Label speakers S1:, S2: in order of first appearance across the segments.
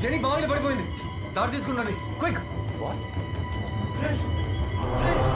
S1: Genie బాగా పడిపోయింది. దారి తీసుకుంటాను. Quick. Krish Krish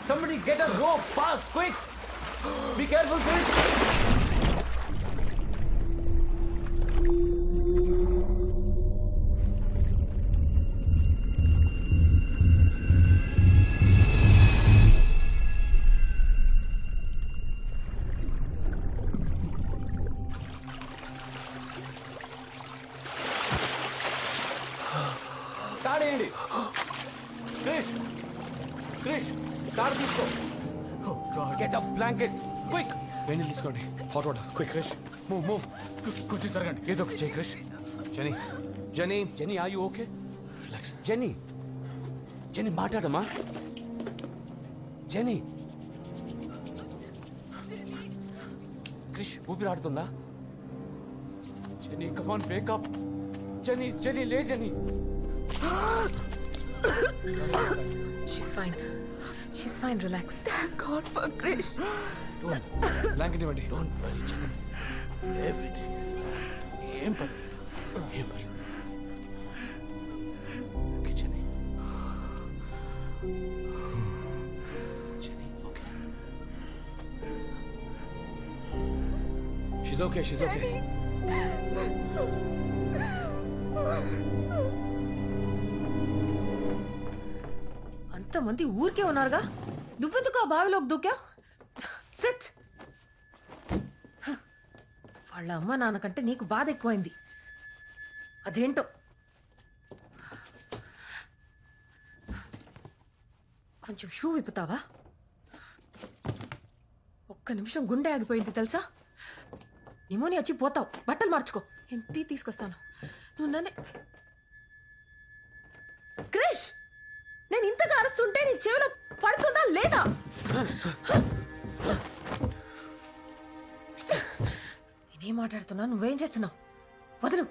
S1: Somebody get a rope, fast, quick! Be careful, Chris! తాడేయండి. Chris! Chris! తాడు తీసుకో. Get a blanket, quick!
S2: వేణి తీసుకోండి. Hot water, quick.
S1: Chris, move. కొంచెం జరగండి. ఏదో ఒకటి చేయి, Chris. Jenny, are you okay?
S2: Relax.
S1: Jenny, మాట్లాడమ్మా. Jenny. Chris, ఊపిరాడుతుందా? Jenny, come on, wake up. Jenny, లే Jenny.
S3: She's fine, relax. Thank God for Krish.
S2: Blanket ఇవ్వండి.
S1: Don't worry, Jenny. Everything is fine. ఏం పర్లేదు. Okay, Jenny. Jenny, okay.
S2: She's okay.
S3: అంతమంది ఊరికే ఉన్నారుగా, నువ్వెందుకు ఆ బావిలోకి దూకావు? సిట్. వాళ్ళ అమ్మ నాన్న కంటే నీకు బాధ ఎక్కువైంది. అదేంటో. కొంచెం షూ విప్పుతావా? ఒక్క నిమిషం గుండె ఆగిపోయింది తెలుసా? నిమోనియా వచ్చి పోతావు. బట్టలు మార్చుకో. నేను టీ తీసుకొస్తాను. నువ్వు నన్నే. క్రిష్, నేను ఇంతగా అరుస్తుంటే నీ చెవిలో పడుతుందా లేదా? నేనేం మాట్లాడుతున్నా, నువ్వేం చేస్తున్నావు? వదలు.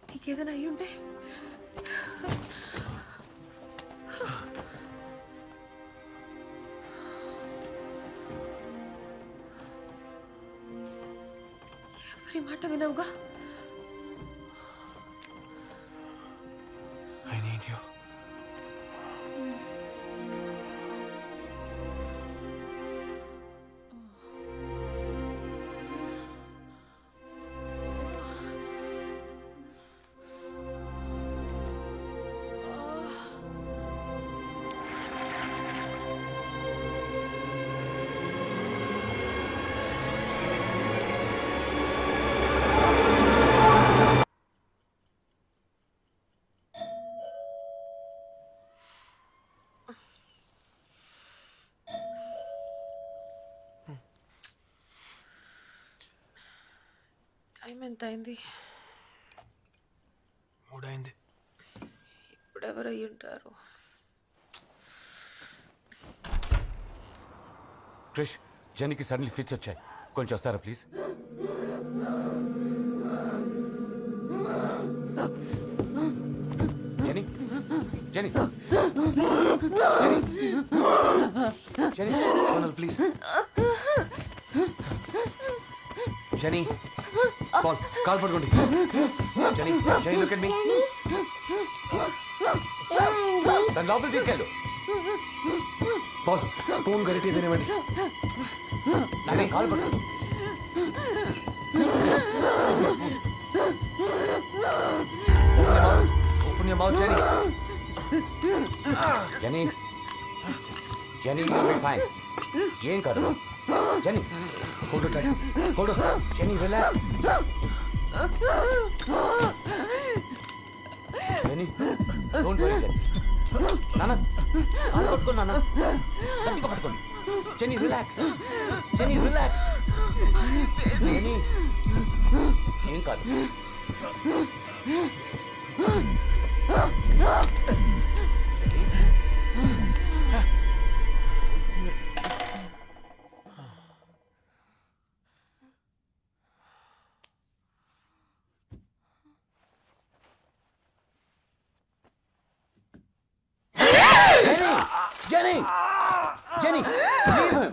S3: నీకేదైనా అయ్యి ఉంటే ఎవరి మాట వినవుగా?
S2: I need you.
S3: టైం ఎంత అయింది?
S2: 3 అయింది.
S3: ఇప్పుడెవరు అయ్యి ఉంటారు?
S1: క్రిష్, జెనీకి సడన్లీ ఫిట్స్ వచ్చాయి. కొంచెం వస్తారా ప్లీజ్? Jenny, please. జెనీ, కాల్ పట్టుకోండి. Jenny, look at me. తన లోపలికి తీసుకెళ్ళు.
S2: స్పూన్ గరిటి ఏదైనా
S1: జెనీ, కాల్ పట్టుకోండి. Open your mouth, Jenny. Jenny. Jenny will be fine. ఏం కాదు. Jenny
S2: hold tight. Hold.
S1: Jenny relax. Jenny don't worry Jenny. నాన్న కాలు పట్టుకో నాన్న. గట్టిగా పట్టుకోండి. Jenny relax. Jenny relax. Jenny ఏం కాదు. Jenny! Jenny! Leave him!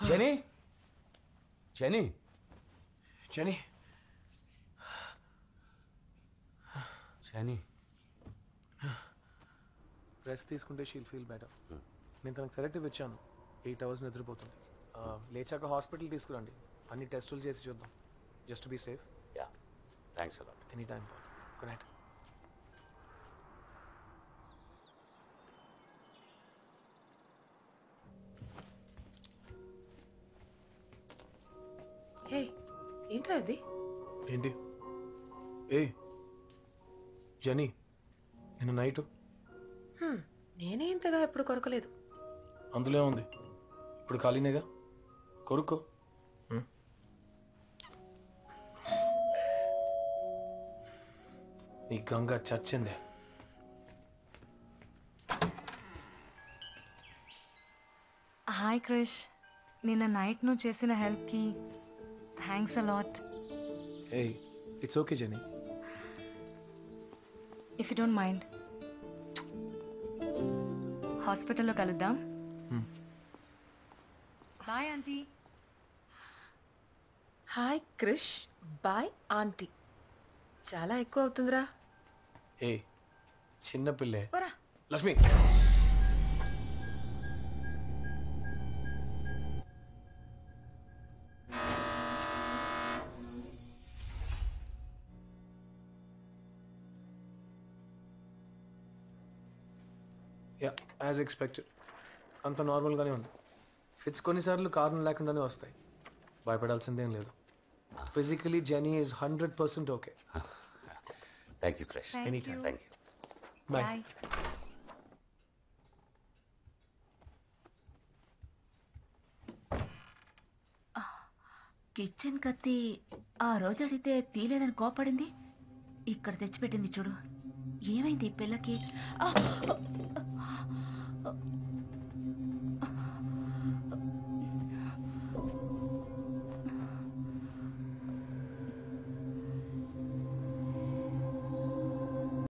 S1: Jenny? Jenny?
S2: Jenny
S1: Jenny?
S2: Rest తీసుకుంటే షీల్ ఫీల్ బెటర్. నేను తనకు సెలెక్టివ్ ఇచ్చాను. 8 hours నిద్రపోతుంది. లేచాక హాస్పిటల్ తీసుకురండి. అన్ని టెస్టులు చేసి చూద్దాం. Just be safe.
S1: Yeah. Thanks a lot.
S2: Any time. Good night.
S3: Hey ఏంట్రా ఇది?
S2: ఏంటి? ఏ జెనీ, నిన్న నైట్
S3: నేనే ఇంతగా ఎప్పుడు కొరకలేదు.
S2: అందులో ఉంది. ఇప్పుడు ఖాళీనేగా, కొరుక్కో. నీ గంగ చచ్చిందే.
S4: హాయ్ క్రిష్, నిన్న నైట్ నువ్వు చేసిన హెల్ప్కి thanks a lot.
S2: Eh it's okay Jenny.
S4: If you don't mind హాస్పిటల్లో కలుద్దాం. Bye aunty.
S3: Hi Krish, bye aunty. చాలా ఎక్కువ అవుతుందిరా.
S2: ఏ చిన్న పిల్లే.
S3: పోరా.
S2: లక్ష్మి, యాజ్ ఎక్స్పెక్టెడ్ అంత నార్మల్గానే ఉంది. ఫిట్స్ కొన్నిసార్లు కారణం లేకుండానే వస్తాయి. భయపడాల్సిందేం లేదు. Physically Jenny is 100% okay.
S1: Thank you, Krish.
S2: Anytime.
S1: Thank you.
S2: Bye.
S4: Bye.
S5: Kitchen కత్తి ఆ రోజు అడిగితే తీలేదని కోపడింది. ఇక్కడ తెచ్చిపెట్టింది చూడు. ఏమైంది ఈ పిల్లకి?